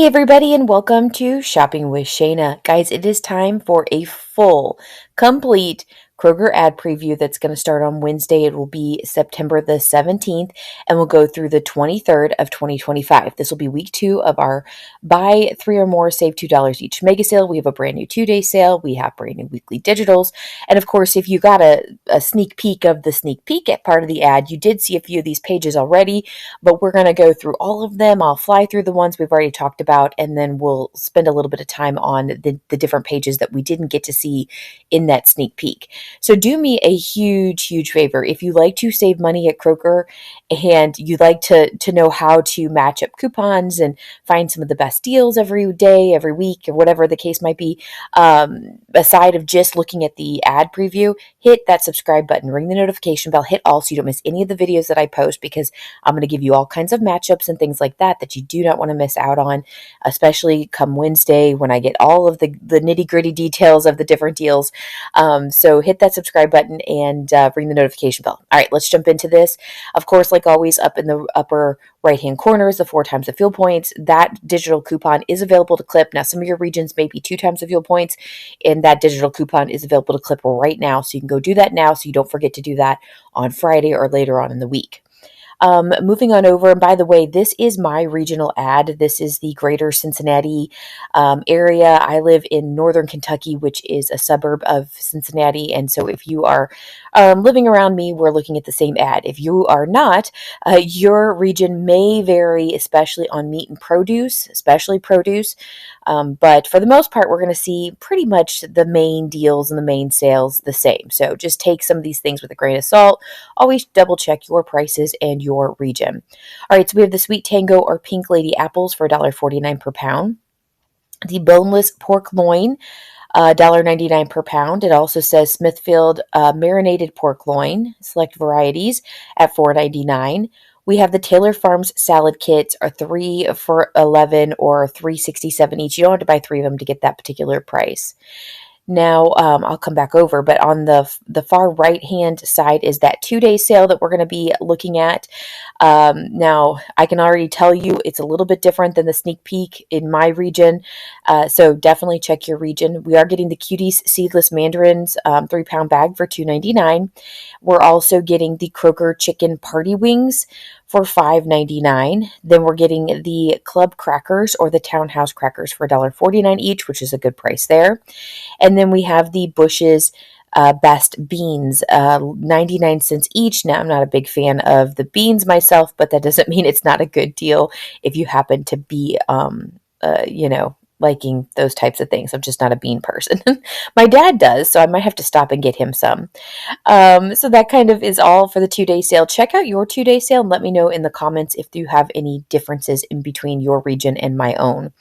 Hey everybody, and welcome to Shopping with Shana. Guys, it is time for a full, complete Kroger ad preview that's going to start on Wednesday. It will be September the 17th and will go through the 23rd of 2025. This will be week 2 of our buy 3 or more, save $2 each mega sale. We have a brand new 2-day sale. We have brand new weekly digitals. And of course, if you got a sneak peek of the sneak peek at part of the ad, you did see a few of these pages already, but we're going to go through all of them. I'll fly through the ones we've already talked about, and then we'll spend a little bit of time on the different pages that we didn't get to see in that sneak peek. So do me a huge, huge favor. If you like to save money at Kroger and you like to know how to match up coupons and find some of the best deals every day, every week, or whatever the case might be, aside of just looking at the ad preview, hit that subscribe button, ring the notification bell, hit all so you don't miss any of the videos that I post, because I'm going to give you all kinds of matchups and things like that you do not want to miss out on, especially come Wednesday when I get all of the nitty gritty details of the different deals. So hit that subscribe button and ring the notification bell. All right, let's jump into this. Of course, like always, up in the upper right-hand corner is the 4 times the fuel points. That digital coupon is available to clip. Now, some of your regions may be 2 times the fuel points, and that digital coupon is available to clip right now. So you can go do that now so you don't forget to do that on Friday or later on in the week. Moving on over, and by the way, this is my regional ad. This is the greater Cincinnati area. I live in northern Kentucky, which is a suburb of Cincinnati. And so if you are living around me, we're looking at the same ad. If you are not, your region may vary, especially on meat and produce, especially produce. But for the most part, we're going to see pretty much the main deals and the main sales the same. So just take some of these things with a grain of salt. Always double check your prices and your region. All right, so we have the Sweet Tango or Pink Lady apples for $1.49 per pound. The boneless pork loin, $1.99 per pound. It also says Smithfield marinated pork loin, select varieties, at $4.99. We have the Taylor Farms salad kits, are 3 for $11 or $3.67 each. You don't have to buy 3 of them to get that particular price. Now, I'll come back over, but on the far right-hand side is that 2-day sale that we're going to be looking at. Now, I can already tell you it's a little bit different than the sneak peek in my region, so definitely check your region. We are getting the Cuties seedless mandarins 3-pound bag for $2.99. We're also getting the Kroger chicken party wings for $5.99. Then we're getting the club crackers or the townhouse crackers for $1.49 each, which is a good price there. And then we have the Bush's best beans, 99 cents each. Now, I'm not a big fan of the beans myself, but that doesn't mean it's not a good deal if you happen to be, liking those types of things. I'm just not a bean person. My dad does, so I might have to stop and get him some. So that kind of is all for the 2-day sale. Check out your 2-day sale and let me know in the comments if you have any differences in between your region and my own.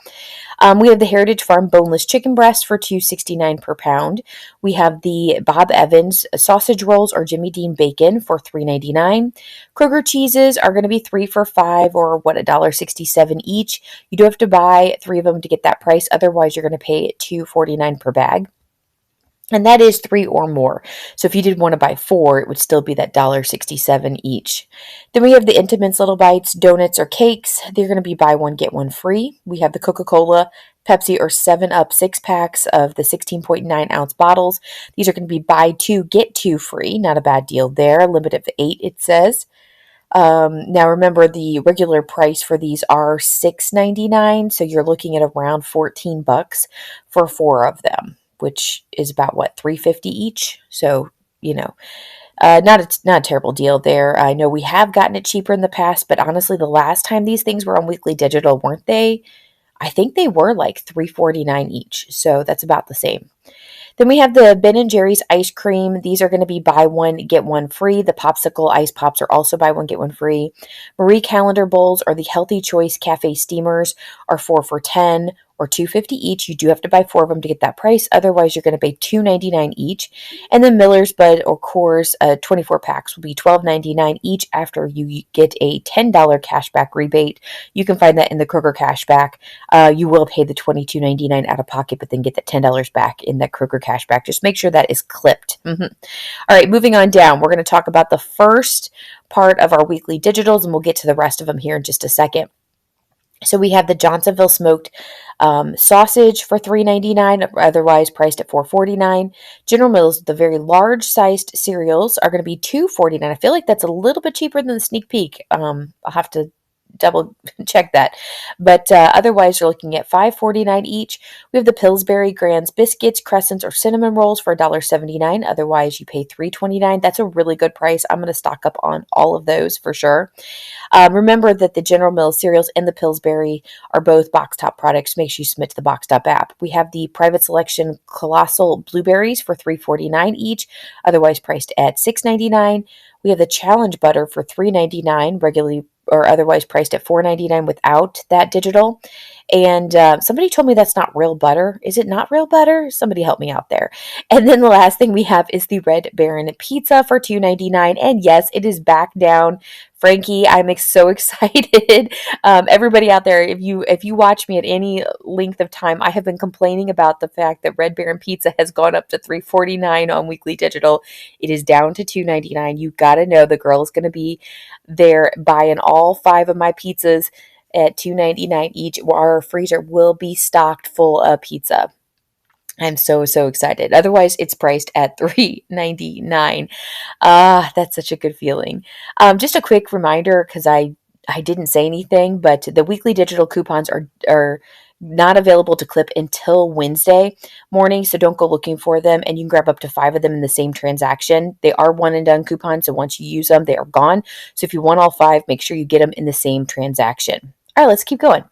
We have the Heritage Farm boneless chicken breast for $2.69 per pound. We have the Bob Evans sausage rolls or Jimmy Dean bacon for $3.99. Kroger cheeses are going to be 3 for $5 or $1.67 each. You do have to buy 3 of them to get that price. Otherwise, you're going to pay $2.49 per bag. And that is 3 or more. So if you did want to buy 4, it would still be that $1.67 each. Then we have the Intimates Little Bites, donuts or cakes. They're going to be buy 1, get 1 free. We have the Coca-Cola, Pepsi, or 7-Up 6-packs of the 16.9-ounce bottles. These are going to be buy 2, get 2 free. Not a bad deal there. Limit of 8, it says. Now remember, the regular price for these are $6.99. So you're looking at around $14 for 4 of them, which is about $3.50 each. So, not a terrible deal there. I know we have gotten it cheaper in the past, but honestly, the last time these things were on weekly digital, weren't they? I think they were like $3.49 each. So that's about the same. Then we have the Ben & Jerry's ice cream. These are going to be buy 1, get 1 free. The popsicle ice pops are also buy 1, get 1 free. Marie Calendar bowls or the Healthy Choice cafe steamers are 4 for $10 or $2.50 each. You do have to buy 4 of them to get that price. Otherwise, you're going to pay $2.99 each. And then Miller's Bud or Coors 24 packs will be $12.99 each after you get a $10 cashback rebate. You can find that in the Kroger cashback. You will pay the $22.99 out of pocket, but then get that $10 back in that Kroger cashback. Just make sure that is clipped. All right, moving on down. We're going to talk about the first part of our weekly digitals, and we'll get to the rest of them here in just a second. So we have the Johnsonville smoked sausage for $3.99, otherwise priced at $4.49. General Mills, the very large sized cereals are going to be $2.49. I feel like that's a little bit cheaper than the sneak peek. I'll have to double check that. But otherwise, you're looking at $5.49 each. We have the Pillsbury Grands biscuits, crescents, or cinnamon rolls for $1.79. Otherwise, you pay $3.29. That's a really good price. I'm going to stock up on all of those for sure. Remember that the General Mills cereals and the Pillsbury are both box top products. Make sure you submit to the box top app. We have the private selection colossal blueberries for $3.49 each, otherwise priced at $6.99. We have the challenge butter for $3.99, regularly or otherwise priced at $4.99 without that digital. And somebody told me that's not real butter. Is it not real butter? Somebody help me out there. And then the last thing we have is the Red Baron pizza for $2.99. And yes, it is back down. Frankie, I'm so excited. Everybody out there, if you watch me at any length of time, I have been complaining about the fact that Red Baron Pizza has gone up to $3.49 on Weekly Digital. It is down to $2.99. You got to know the girl is going to be there buying all 5 of my pizzas at $2.99 each. Our freezer will be stocked full of pizza. I'm so excited. Otherwise, it's priced at $3.99. Ah, that's such a good feeling. Just a quick reminder, because I didn't say anything, but the weekly digital coupons are not available to clip until Wednesday morning, so don't go looking for them. And you can grab up to 5 of them in the same transaction. They are one and done coupons, so once you use them, they are gone. So if you want all 5, make sure you get them in the same transaction. All right, let's keep going.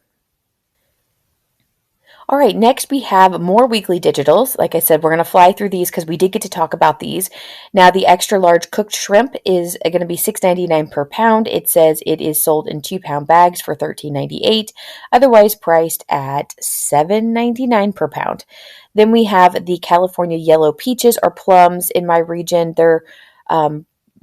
All right, next we have more weekly digitals. Like I said, we're going to fly through these because we did get to talk about these. Now, the extra large cooked shrimp is going to be $6.99 per pound. It says it is sold in 2-pound bags for $13.98, otherwise priced at $7.99 per pound. Then we have the California yellow peaches or plums in my region. They're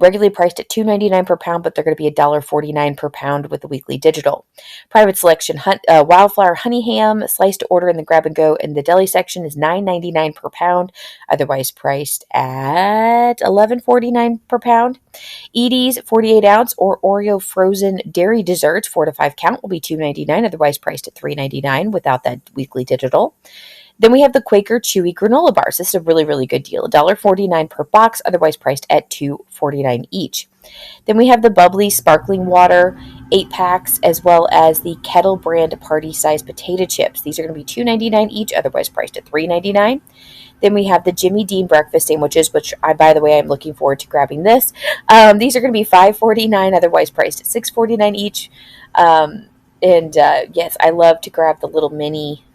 regularly priced at $2.99 per pound, but they're going to be $1.49 per pound with the weekly digital. Private selection wildflower honey ham, sliced to order in the grab and go in the deli section is $9.99 per pound, otherwise priced at $11.49 per pound. Edie's 48 ounce or Oreo frozen dairy desserts, 4 to 5 count, will be $2.99, otherwise priced at $3.99 without that weekly digital. Then we have the Quaker Chewy granola bars. This is a really good deal. $1.49 per box, otherwise priced at $2.49 each. Then we have the bubbly sparkling water 8 packs, as well as the Kettle brand party size potato chips. These are going to be $2.99 each, otherwise priced at $3.99. Then we have the Jimmy Dean breakfast sandwiches, which by the way, I'm looking forward to grabbing this. These are going to be $5.49, otherwise priced at $6.49 each. Yes, I love to grab the little mini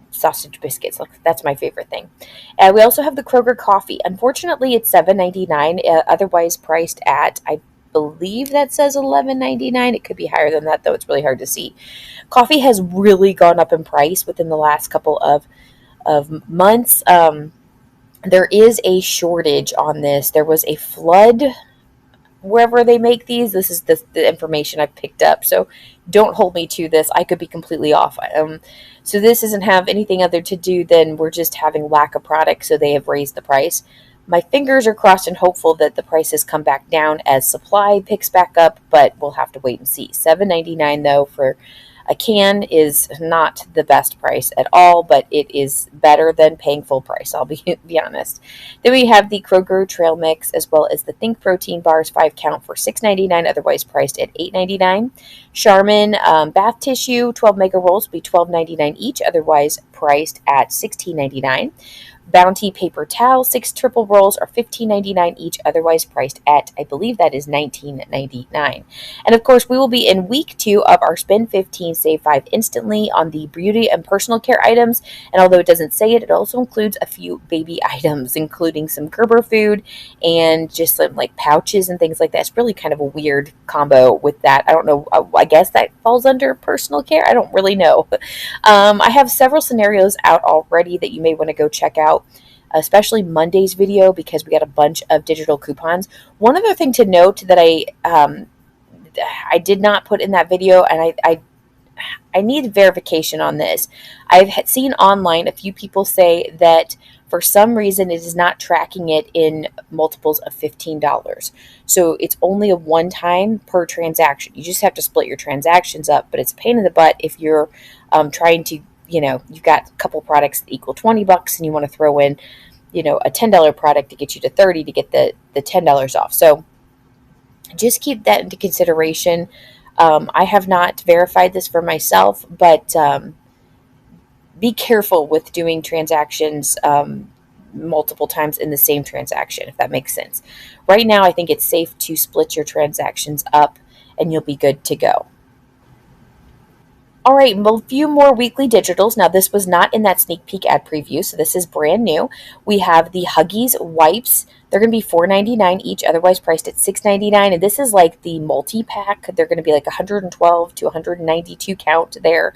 sausage biscuits. Look, that's my favorite thing. We also have the Kroger coffee. Unfortunately, it's $7.99, otherwise priced at, I believe that says $11.99. It could be higher than that, though. It's really hard to see. Coffee has really gone up in price within the last couple of months. There is a shortage on this. There was a flood wherever they make these. This is the information I've picked up, so don't hold me to this. I could be completely off. So this doesn't have anything other to do than we're just having lack of product, so they have raised the price. My fingers are crossed and hopeful that the prices come back down as supply picks back up, but we'll have to wait and see. $7.99 though for a can is not the best price at all, but it is better than paying full price, I'll be honest. Then we have the Kroger Trail Mix, as well as the Think Protein Bars 5 count for $6.99, otherwise priced at $8.99. Charmin bath tissue 12 mega rolls will be $12.99 each, otherwise priced at $16.99. Bounty paper towel 6 triple rolls are $15.99 each, otherwise priced at, I believe that is $19.99. And of course, we will be in week 2 of our Spend 15, Save 5 instantly on the beauty and personal care items. And although it doesn't say it, it also includes a few baby items, including some Gerber food and just some like pouches and things like that. It's really kind of a weird combo with that. I don't know. I guess that falls under personal care. I don't really know. I have several scenarios out already that you may want to go check out, especially Monday's video, because we got a bunch of digital coupons. One other thing to note that I did not put in that video, and I I need verification on this. I've seen online a few people say that for some reason it is not tracking it in multiples of $15. So it's only a one time per transaction. You just have to split your transactions up, but it's a pain in the butt if you're trying to, you've got a couple products that equal $20 and you want to throw in, a $10 product to get you to 30 to get the $10 off. So just keep that into consideration. I have not verified this for myself, but be careful with doing transactions multiple times in the same transaction, if that makes sense. Right now, I think it's safe to split your transactions up and you'll be good to go. All right, a few more weekly digitals. Now, this was not in that sneak peek ad preview, so this is brand new. We have the Huggies wipes. They're going to be $4.99 each, otherwise priced at $6.99. And this is like the multi-pack. They're going to be like 112 to 192 count there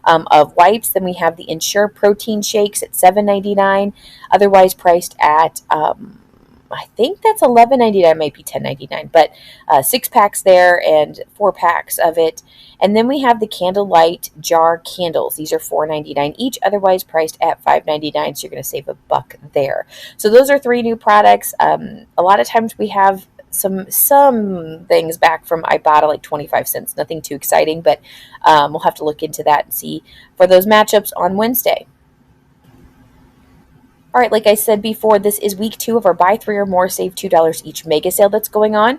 of wipes. Then we have the Ensure protein shakes at $7.99, otherwise priced at I think that's $11.99, might be $10.99, but 6 packs there and 4 packs of it. And then we have the candlelight jar candles. These are $4.99 each, otherwise priced at $5.99, so you're going to save $1 there. So those are 3 new products. A lot of times we have some things back from Ibotta, like 25 cents. Nothing too exciting, but we'll have to look into that and see for those matchups on Wednesday. All right, like I said before, this is week 2 of our buy 3 or more, save $2 each mega sale that's going on.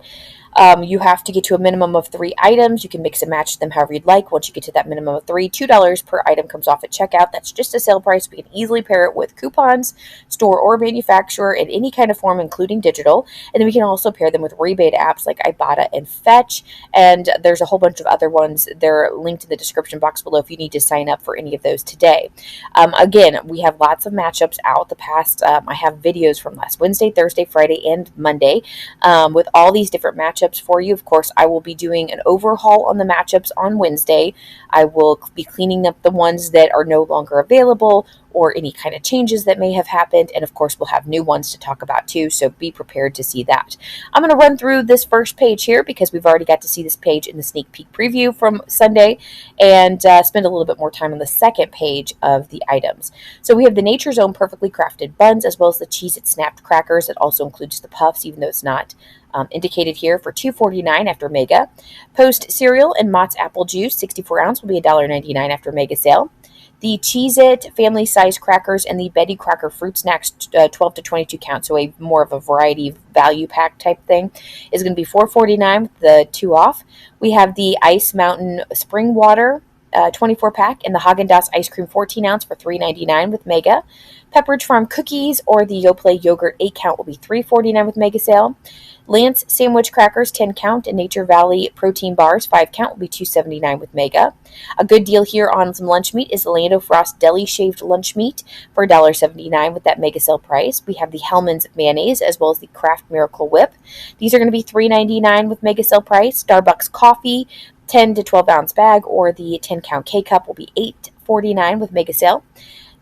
You have to get to a minimum of 3 items. You can mix and match them however you'd like. Once you get to that minimum of 3, $2 per item comes off at checkout. That's just a sale price. We can easily pair it with coupons, store or manufacturer in any kind of form, including digital. And then we can also pair them with rebate apps like Ibotta and Fetch. And there's a whole bunch of other ones. They're linked in the description box below if you need to sign up for any of those today. Again, we have lots of matchups out. The past, I have videos from last Wednesday, Thursday, Friday, and Monday with all these different matchups for you. Of course, I will be doing an overhaul on the matchups on Wednesday. I will be cleaning up the ones that are no longer available or any kind of changes that may have happened. And of course, we'll have new ones to talk about too, so be prepared to see that. I'm going to run through this first page here because we've already got to see this page in the sneak peek preview from Sunday, and spend a little bit more time on the second page of the items. So we have the Nature's Own perfectly crafted buns, as well as the Cheez-It snapped crackers. It also includes the puffs, even though it's not indicated here, for $2.49 after Mega. Post cereal and Mott's apple juice, 64 ounce, will be $1.99 after Mega sale. The Cheez-It family size crackers and the Betty Crocker fruit snacks, 12 to 22 count, so a more of a variety value pack type thing, is going to be $4.49 with the 2 off. We have the Ice Mountain spring water 24 pack and the Haagen-Dazs ice cream 14 ounce for $3.99 with Mega. Pepperidge Farm cookies or the Yoplait yogurt 8 count will be $3.49 with Mega sale. Lance sandwich crackers 10 count and Nature Valley protein bars 5 count will be $2.79 with Mega. A good deal here on some lunch meat is the Lando Frost deli shaved lunch meat for $1.79 with that Mega sale price. We have the Hellmann's mayonnaise as well as the Kraft Miracle Whip. These are going to be $3.99 with Mega sale price. Starbucks coffee 10 to 12 ounce bag or the 10 count K-cup will be $8.49 with Mega sale.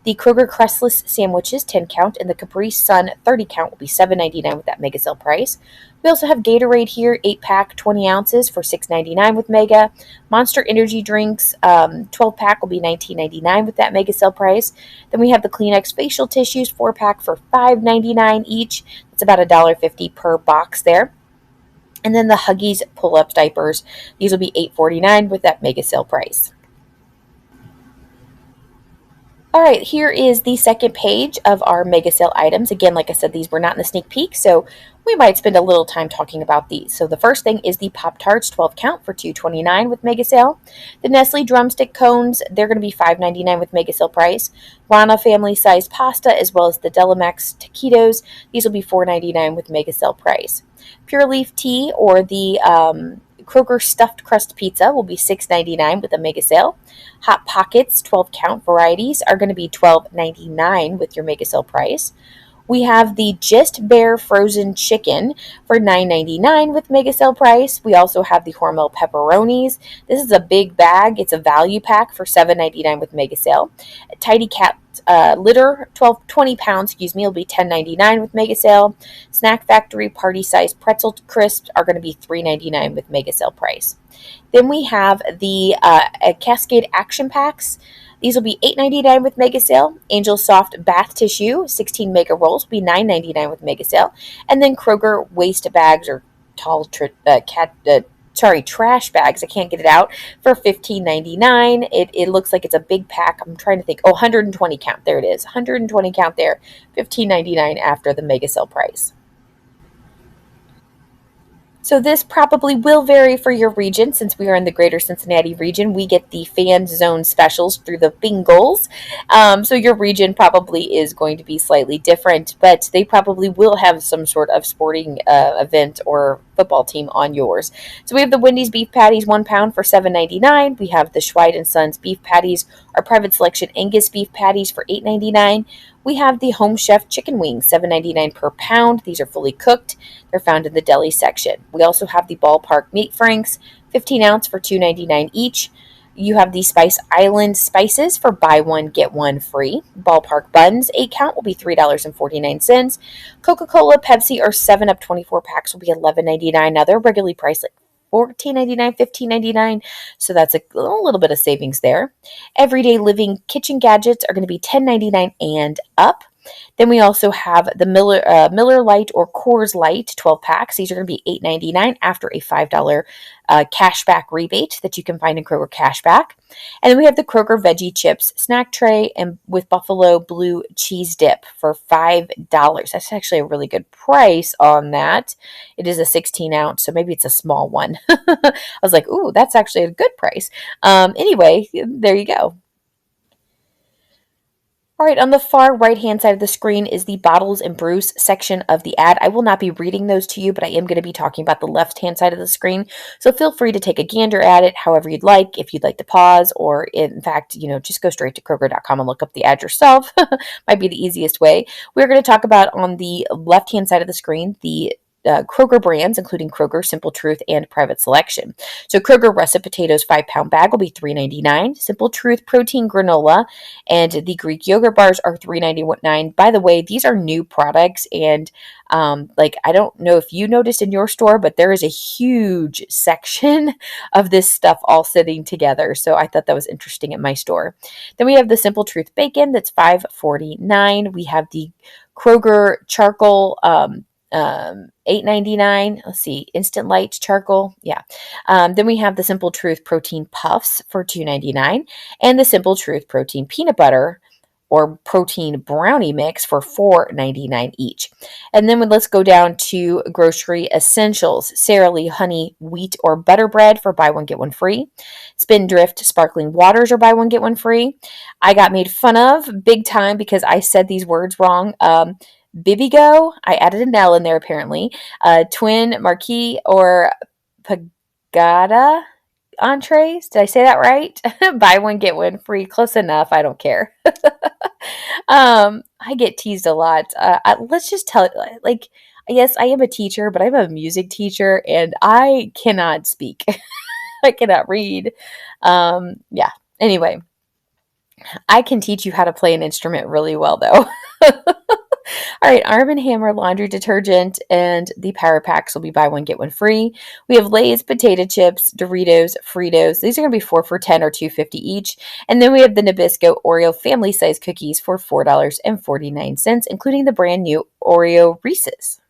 The Kroger crustless sandwiches 10 count and the Capri Sun 30 count will be $7.99 with that Mega sale price. We also have Gatorade here, 8 pack 20 ounces for $6.99 with Mega. Monster energy drinks 12 pack will be $19.99 with that Mega sale price. Then we have the Kleenex facial tissues 4 pack for $5.99 each. That's about $1.50 per box there. And then the Huggies pull-up diapers. These will be $8.49 with that Mega sale price. All right, here is the second page of our mega sale items. Again, like I said, these were not in the sneak peek, so we might spend a little time talking about these. So the first thing is the Pop-Tarts 12 count for $2.29 with mega sale. The Nestle drumstick cones, they're going to be $5.99 with mega sale price. Rana family size pasta as well as the Delamax taquitos, these will be $4.99 with mega sale price. Pure Leaf tea or the Kroger stuffed crust pizza will be $6.99 with a mega sale. Hot Pockets 12 count varieties are going to be $12.99 with your mega sale price. We have the Just Bear frozen chicken for $9.99 with mega sale price. We also have the Hormel pepperonis. This is a big bag. It's a value pack for $7.99 with mega sale. Tidy Cat litter, 20 pounds, will be $10.99 with mega sale. Snack Factory party size pretzel crisps are going to be $3.99 with mega sale price. Then we have the Cascade Action Packs. These will be $8.99 with mega sale. Angel Soft Bath Tissue, 16 mega rolls, will be $9.99 with mega sale. And then Kroger waste bags or trash bags. I can't get it out for $15.99. It looks like it's a big pack. I'm trying to think. Oh, 120 count. There it is. 120 count there. $15.99 after the mega sale price. So this probably will vary for your region. Since we are in the greater Cincinnati region, we get the fan zone specials through the Bengals. So your region probably is going to be slightly different, but they probably will have some sort of sporting event or football team on yours. So we have the Wendy's beef patties, 1 pound for $7.99. We have the Schweid and Sons beef patties, our private selection Angus beef patties for $8.99. We have the Home Chef chicken wings, $7.99 per pound. These are fully cooked. They're found in the deli section. We also have the Ballpark meat franks, 15 ounce for $2.99 each. You have the Spice Island spices for buy one, get one free. Ballpark buns, 8 count, will be $3.49. Coca-Cola, Pepsi, or 7-Up 24 packs will be $11.99. Now, they're regularly priced like $14.99, $15.99, so that's a little bit of savings there. Everyday living kitchen gadgets are going to be $10.99 and up. Then we also have the Miller Lite or Coors Light 12 packs. These are going to be $8.99 after a $5 cashback rebate that you can find in Kroger Cashback. And then we have the Kroger Veggie Chips snack tray and with Buffalo Blue cheese dip for $5. That's actually a really good price on that. It is a 16 ounce, so maybe it's a small one. I was like, ooh, that's actually a good price. Anyway, there you go. All right, on the far right-hand side of the screen is the bottles and brews section of the ad. I will not be reading those to you, but I am going to be talking about the left-hand side of the screen. So feel free to take a gander at it however you'd like. If you'd like to pause or, in fact, just go straight to Kroger.com and look up the ad yourself. Might be the easiest way. We're going to talk about on the left-hand side of the screen the Kroger brands, including Kroger, Simple Truth, and Private Selection. So Kroger Russet Potatoes 5-pound bag will be $3.99. Simple Truth Protein Granola and the Greek Yogurt Bars are $3.99. By the way, these are new products, and I don't know if you noticed in your store, but there is a huge section of this stuff all sitting together. So I thought that was interesting at my store. Then we have the Simple Truth Bacon that's $5.49. We have the Kroger Charcoal $8.99. Let's see, Instant Light Charcoal. Yeah. Then we have the Simple Truth Protein Puffs for $2.99 and the Simple Truth Protein Peanut Butter or Protein Brownie Mix for $4.99 each. And then let's go down to grocery essentials. Sara Lee Honey Wheat or Butter Bread for buy one, get one free. Spindrift Sparkling Waters or buy one, get one free. I got made fun of big time because I said these words wrong. Bibigo, I added an L in there apparently. Twin Marquis or Pagada entrees. Did I say that right? Buy one, get one free. Close enough. I don't care. I get teased a lot. Let's just tell it, yes, I am a teacher, but I'm a music teacher and I cannot speak. I cannot read. Yeah. Anyway, I can teach you how to play an instrument really well though. All right, Arm & Hammer laundry detergent and the Power Packs will be buy one, get one free. We have Lay's potato chips, Doritos, Fritos. These are going to be 4 for $10 or $2.50 each. And then we have the Nabisco Oreo family size cookies for $4.49, including the brand new Oreo Reese's.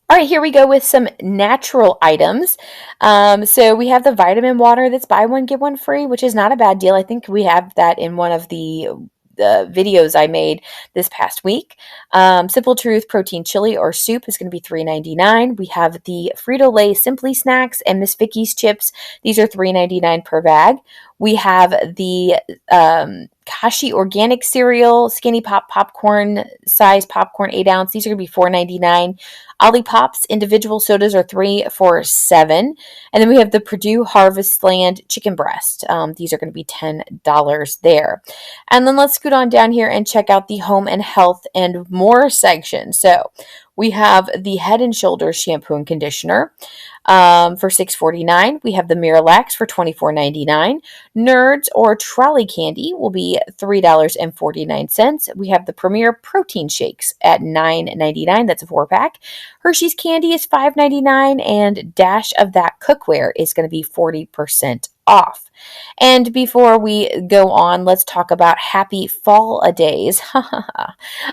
All right, here we go with some natural items. So we have the vitamin water that's buy one, get one free, which is not a bad deal. I think we have that in one of the videos I made this past week. Simple Truth Protein Chili or Soup is going to be $3.99. We have the Frito-Lay Simply Snacks and Miss Vicky's Chips. These are $3.99 per bag. We have the Kashi organic cereal, skinny pop popcorn size popcorn 8 ounce. These are going to be $4.99. Ollie Pops individual sodas are 3 for $7. And then we have the Purdue Harvest Land chicken breast. These are going to be $10 there. And then let's scoot on down here and check out the home and health and more section. So we have the Head and Shoulders shampoo and conditioner for $6.49. We have the Miralax for $24.99. Nerds or trolley candy will be $3.49. We have the Premier protein shakes at $9.99. That's a 4-pack. Hershey's candy is $5.99, and Dash of that cookware is going to be 40% off. And before we go on, let's talk about happy fall days.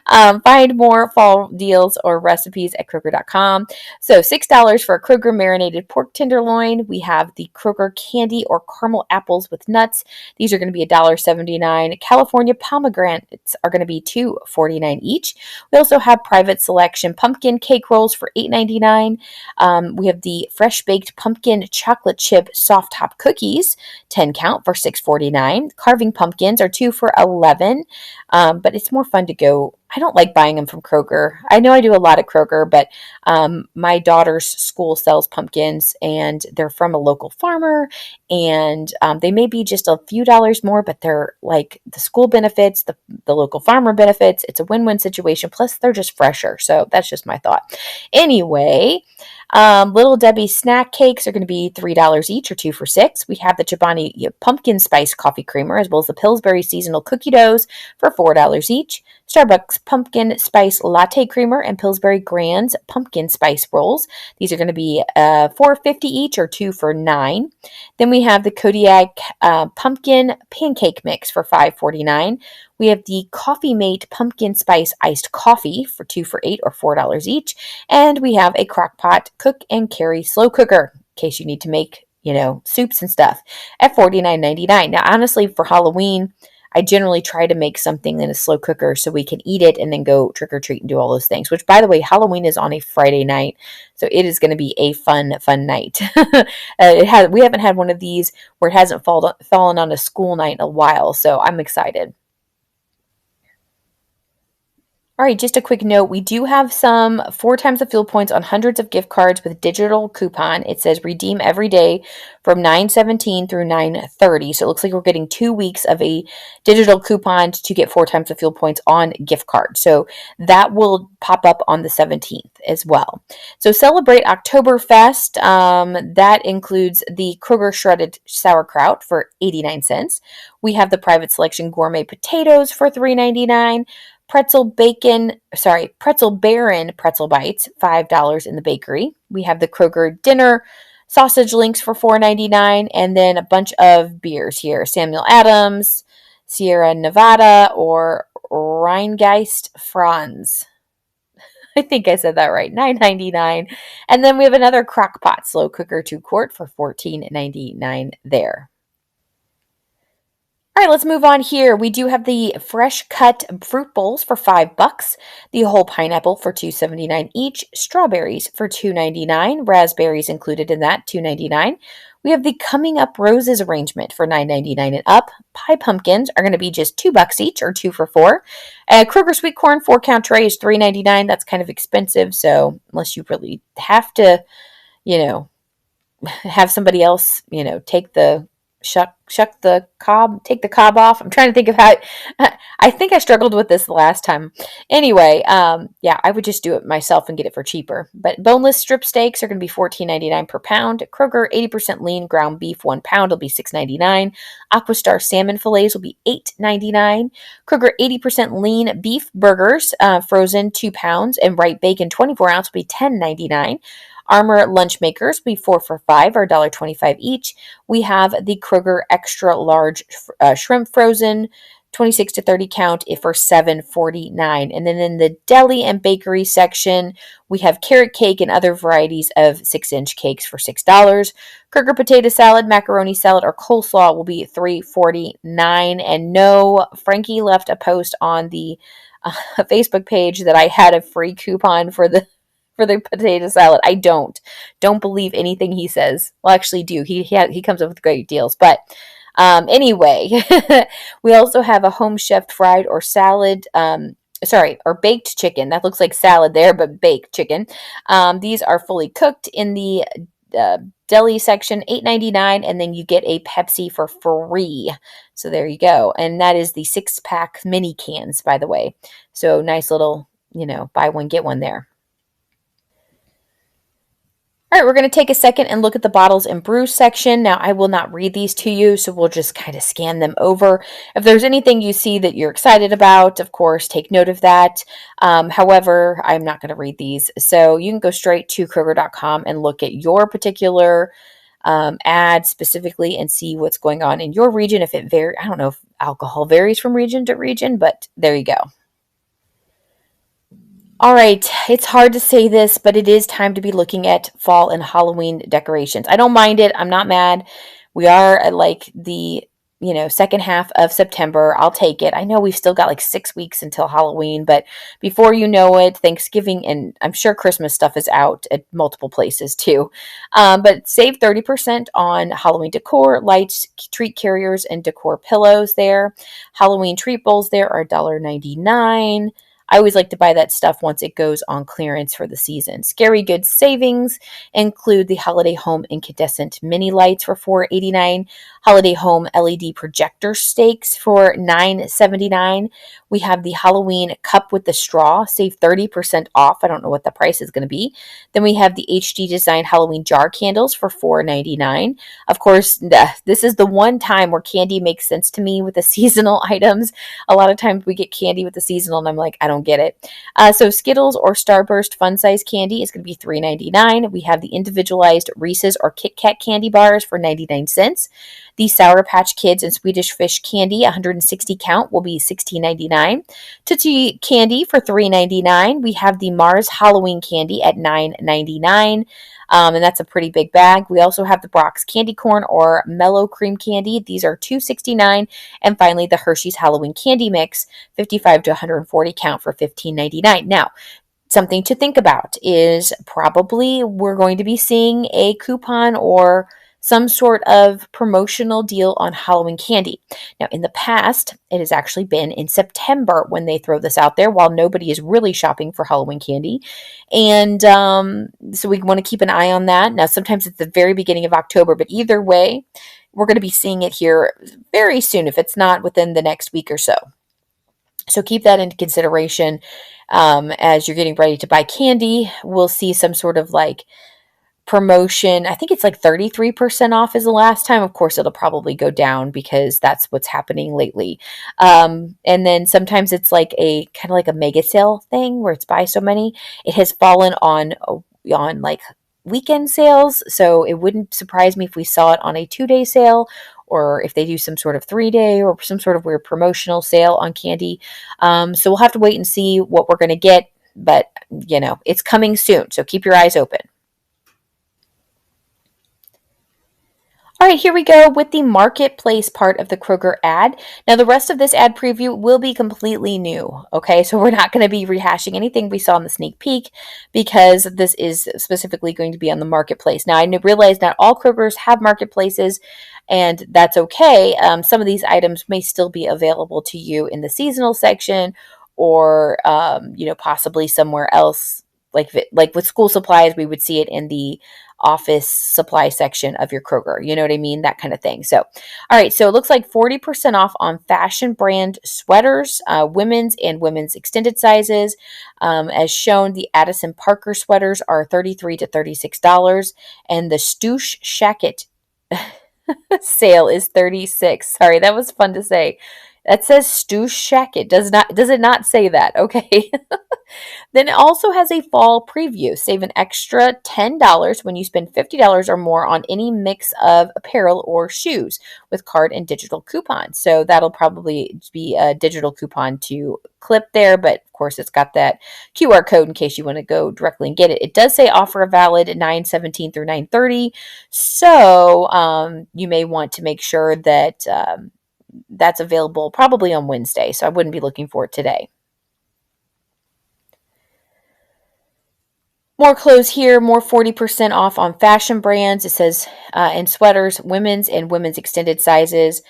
Find more fall deals or recipes at Kroger.com. So $6 for a Kroger marinated pork tenderloin. We have the Kroger candy or caramel apples with nuts. These are going to be $1.79. California pomegranates are going to be $2.49 each. We also have private selection pumpkin cake rolls for $8.99. We have the fresh baked pumpkin chocolate chip soft top cookies, 10 count for $6.49. Carving pumpkins are 2 for $11. But it's more fun to go. I don't like buying them from Kroger. I know I do a lot at Kroger, but my daughter's school sells pumpkins, and they're from a local farmer, and they may be just a few dollars more, but they're like the school benefits, the local farmer benefits. It's a win-win situation. Plus, they're just fresher. So that's just my thought. Anyway, Little Debbie snack cakes are going to be $3 each or 2 for $6. We have the Chobani pumpkin spice coffee creamer, as well as the Pillsbury seasonal cookie doughs for $4 each. Starbucks pumpkin spice latte creamer and Pillsbury Grands pumpkin spice rolls. These are going to be $4.50 each or 2 for $9. Then we have the Kodiak pumpkin pancake mix for $5.49. We have the Coffee Mate pumpkin spice iced coffee for 2 for $8 or $4 each. And we have a crock-pot cook and carry slow cooker in case you need to make, soups and stuff at $49.99. Now, honestly, for Halloween, I generally try to make something in a slow cooker so we can eat it and then go trick or treat and do all those things, which, by the way, Halloween is on a Friday night. So it is going to be a fun night. We haven't had one of these where it hasn't fallen on a school night in a while. So I'm excited. All right, just a quick note. We do have some 4 times the fuel points on hundreds of gift cards with digital coupon. It says redeem every day from 9/17 through 9/30. So it looks like we're getting 2 weeks of a digital coupon to get 4 times the fuel points on gift cards. So that will pop up on the 17th as well. So celebrate Oktoberfest. That includes the Kroger shredded sauerkraut for 89 cents. We have the private selection gourmet potatoes for $3.99. Pretzel Baron pretzel bites, $5 in the bakery. We have the Kroger dinner sausage links for $4.99, and then a bunch of beers here. Samuel Adams, Sierra Nevada, or Rheingeist Franz. I think I said that right, $9.99. And then we have another Crock-Pot slow cooker 2-quart for $14.99 there. All right, let's move on here. We do have the fresh cut fruit bowls for $5, the whole pineapple for $2.79 each, strawberries for $2.99, raspberries included in that, $2.99. We have the Coming Up Roses arrangement for $9.99 and up. Pie pumpkins are going to be just $2 each or 2 for $4. Kroger sweet corn 4-count tray is $3.99. That's kind of expensive, so unless you really have to, have somebody else, take the take the cob off. I'm trying to think of how, I think I struggled with this the last time. Anyway, I would just do it myself and get it for cheaper. But boneless strip steaks are going to be $14.99 per pound. Kroger 80% lean ground beef 1 pound will be $6.99. Aquastar salmon fillets will be $8.99. Kroger 80% lean beef burgers, frozen 2 pounds, and Wright bacon 24 ounce will be $10.99. Armor lunch makers will be 4 for $5 or $1.25 each. We have the Kroger extra large shrimp frozen, 26 to 30 count for $7.49. And then in the deli and bakery section, we have carrot cake and other varieties of 6-inch cakes for $6. Kroger potato salad, macaroni salad, or coleslaw will be $3.49. And no, Frankie left a post on the Facebook page that I had a free coupon for the potato salad. I don't believe anything he says. Well, actually do. He comes up with great deals, but Anyway, we also have a home chef fried or salad. Sorry, or baked chicken. That looks like salad there, but baked chicken. These are fully cooked in the uh, deli section, $8.99, and then you get a Pepsi for free. So there you go. And that is the 6-pack mini cans, by the way. So nice little, buy one, get one there. All right, we're going to take a second and look at the bottles and brews section. Now, I will not read these to you, so we'll just kind of scan them over. If there's anything you see that you're excited about, of course, take note of that. However, I'm not going to read these. So you can go straight to Kroger.com and look at your particular ad specifically and see what's going on in your region. If it varies, I don't know if alcohol varies from region to region, but there you go. All right, it's hard to say this, but it is time to be looking at fall and Halloween decorations. I don't mind it. I'm not mad. We are at like the, second half of September. I'll take it. I know we've still got like 6 weeks until Halloween, but before you know it, Thanksgiving and I'm sure Christmas stuff is out at multiple places too. But save 30% on Halloween decor, lights, treat carriers, and decor pillows there. Halloween treat bowls there are $1.99. I always like to buy that stuff once it goes on clearance for the season. Scary Goods savings include the Holiday Home Incandescent Mini Lights for $4.89, Holiday Home LED Projector Stakes for $9.79. We have the Halloween Cup with the Straw, save 30% off. I don't know what the price is going to be. Then we have the HD Design Halloween Jar Candles for $4.99. Of course, this is the one time where candy makes sense to me with the seasonal items. A lot of times we get candy with the seasonal and I'm like, I don't get it. So Skittles or Starburst fun size candy is going to be $3.99. We have the individualized Reese's or Kit Kat candy bars for 99 cents. The Sour Patch Kids and Swedish Fish candy, 160 count, will be $16.99. Tootsie candy for $3.99. We have the Mars Halloween candy at $9.99. And that's a pretty big bag. We also have the Brock's candy corn or mellow cream candy. These are $2.69. And finally, the Hershey's Halloween candy mix, 55 to 140 count for $15.99. Now, something to think about is probably we're going to be seeing a coupon or some sort of promotional deal on Halloween candy. Now, in the past, it has actually been in September when they throw this out there while nobody is really shopping for Halloween candy. And so we want to keep an eye on that. Now, sometimes it's the very beginning of October, but either way, we're going to be seeing it here very soon if it's not within the next week or so. So keep that into consideration as you're getting ready to buy candy. We'll see some sort of like promotion. I think it's like 33% off is the last time. Of course, it'll probably go down because that's what's happening lately. And then sometimes it's like a kind of like a mega sale thing where it's buy so many. It has fallen on like weekend sales. So it wouldn't surprise me if we saw it on a 2-day sale or if they do some sort of 3-day or some sort of weird promotional sale on candy. So we'll have to wait and see what we're going to get. But, it's coming soon. So keep your eyes open. All right, here we go with the marketplace part of the Kroger ad. Now, the rest of this ad preview will be completely new, okay? So we're not going to be rehashing anything we saw in the sneak peek because this is specifically going to be on the marketplace. Now, I realize not all Krogers have marketplaces, and that's okay. Some of these items may still be available to you in the seasonal section or, possibly somewhere else. Like with school supplies, we would see it in the office supply section of your Kroger. You know what I mean? That kind of thing. So, all right. So it looks like 40% off on fashion brand sweaters, women's and women's extended sizes. As shown, the Addison Parker sweaters are $33 to $36, and the Stoosh Shacket sale is $36. Sorry, that was fun to say. That says Stoosh Shacket. Does it not say that? Okay. Then it also has a fall preview. Save an extra $10 when you spend $50 or more on any mix of apparel or shoes with card and digital coupons. So that'll probably be a digital coupon to clip there, but of course it's got that QR code in case you want to go directly and get it. It does say offer valid 9/17 through 9/30. So you may want to make sure that that's available probably on Wednesday. So I wouldn't be looking for it today. More clothes here, more 40% off on fashion brands. It says in sweaters, women's and women's extended sizes.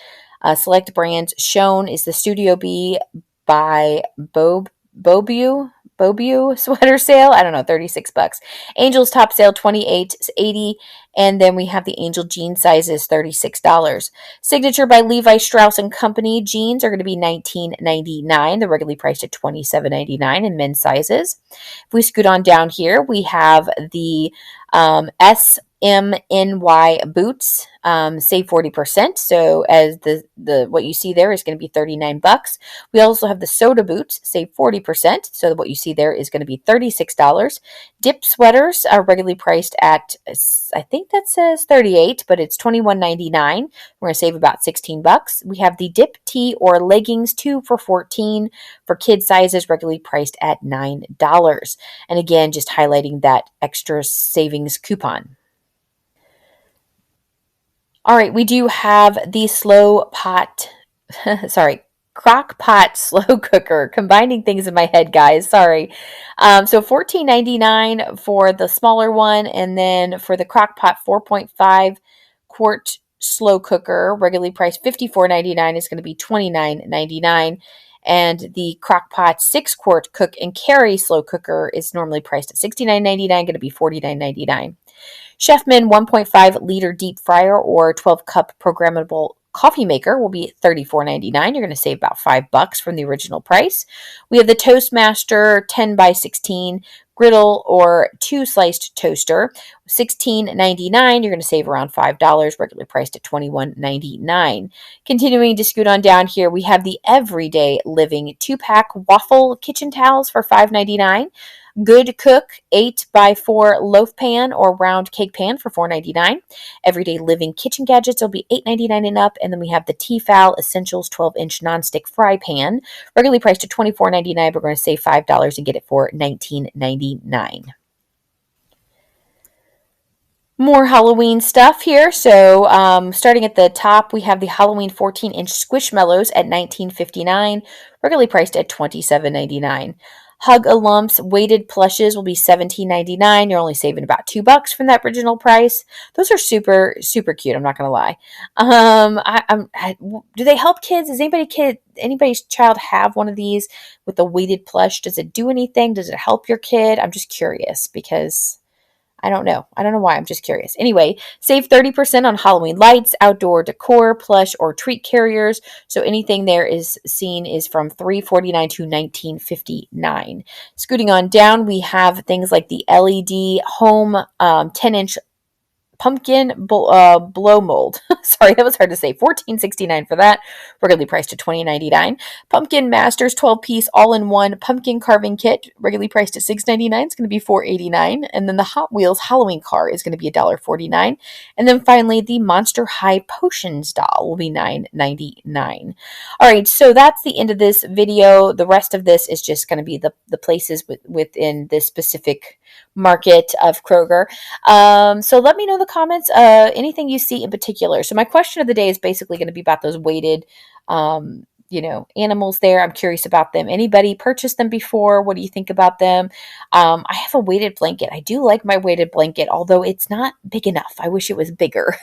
Select brands shown is the Studio B by Bobu sweater sale. I don't know, 36 bucks. Angel's top sale 28.80, and then we have the Angel jean sizes $36. Signature by Levi Strauss and Company jeans are going to be $19.99. They're regularly priced at $27.99 in men's sizes. If we scoot on down here, we have the SMNY boots, save 40%. So as the what you see there is going to be 39 bucks. We also have the soda boots, save 40%. So what you see there is going to be $36. Dip sweaters are regularly priced at, I think that says 38, but it's $21.99. We're going to save about 16 bucks. We have the dip tee or leggings, 2 for 14 for kid sizes, regularly priced at $9. And again, just highlighting that extra savings coupon. All right, we do have the slow pot, crock pot slow cooker. Combining things in my head, guys. Sorry. So $14.99 for the smaller one, and then for the crock pot 4.5 quart slow cooker, regularly priced $54.99, is going to be $29.99. And the crock pot 6 quart cook and carry slow cooker is normally priced at $69.99, going to be $49.99. Chefman 1.5 liter deep fryer or 12 cup programmable coffee maker will be $34.99. You're going to save about $5 from the original price. We have the Toastmaster 10 by 16 griddle or 2 sliced toaster, $16.99. You're going to save around $5, regularly priced at $21.99. Continuing to scoot on down here, we have the Everyday Living 2-pack waffle kitchen towels for $5.99. Good Cook 8x4 loaf pan or round cake pan for $4.99. Everyday Living kitchen gadgets will be $8.99 and up. And then we have the Tefal Essentials 12-inch nonstick fry pan, regularly priced at $24.99, but we're going to save $5 and get it for $19.99. More Halloween stuff here. So starting at the top, we have the Halloween 14-inch Squishmallows at $19.59, regularly priced at $27.99. Hug-a-Lumps weighted plushes will be $17.99. You're only saving about $2 from that original price. Those are super, super cute. I'm not gonna lie. Do they help kids? Does anybody's child have one of these with the weighted plush? Does it do anything? Does it help your kid? I'm just curious because I don't know. I don't know why. I'm just curious. Anyway, save 30% on Halloween lights, outdoor decor, plush, or treat carriers. So anything there is seen is from $3.49 to $19.59. Scooting on down, we have things like the LED home 10-inch pumpkin blow mold. Sorry, that was hard to say. $14.69 for that. Regularly priced at $20.99. Pumpkin Masters 12-piece all-in-one pumpkin carving kit. Regularly priced at $6.99. It's going to be $4.89. And then the Hot Wheels Halloween car is going to be $1.49. And then finally, the Monster High Potions doll will be $9.99. All right, so that's the end of this video. The rest of this is just going to be the places within this specific market of Kroger. So let me know in the comments anything you see in particular. So my question of the day is basically going to be about those weighted animals there. I'm curious about them. Anybody purchased them before? What do you think about them? I have a weighted blanket. I do like my weighted blanket, although it's not big enough. I wish it was bigger.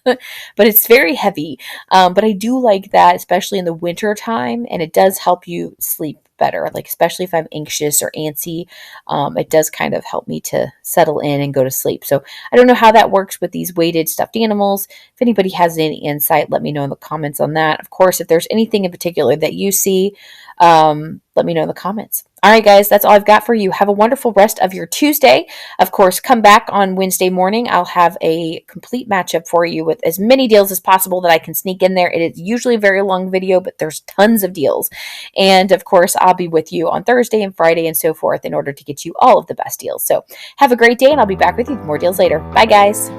But it's very heavy. But I do like that, especially in the winter time, and it does help you sleep better, like especially if I'm anxious or antsy. It does kind of help me to settle in and go to sleep. So I don't know how that works with these weighted stuffed animals. If anybody has any insight, let me know in the comments on that. Of course, if there's anything in particular that you see, let me know in the comments. All right, guys, that's all I've got for you. Have a wonderful rest of your Tuesday. Of course, come back on Wednesday morning. I'll have a complete matchup for you with as many deals as possible that I can sneak in there. It is usually a very long video, but there's tons of deals. And of course, I'll be with you on Thursday and Friday and so forth in order to get you all of the best deals. So have a great day, and I'll be back with you with more deals later. Bye, guys.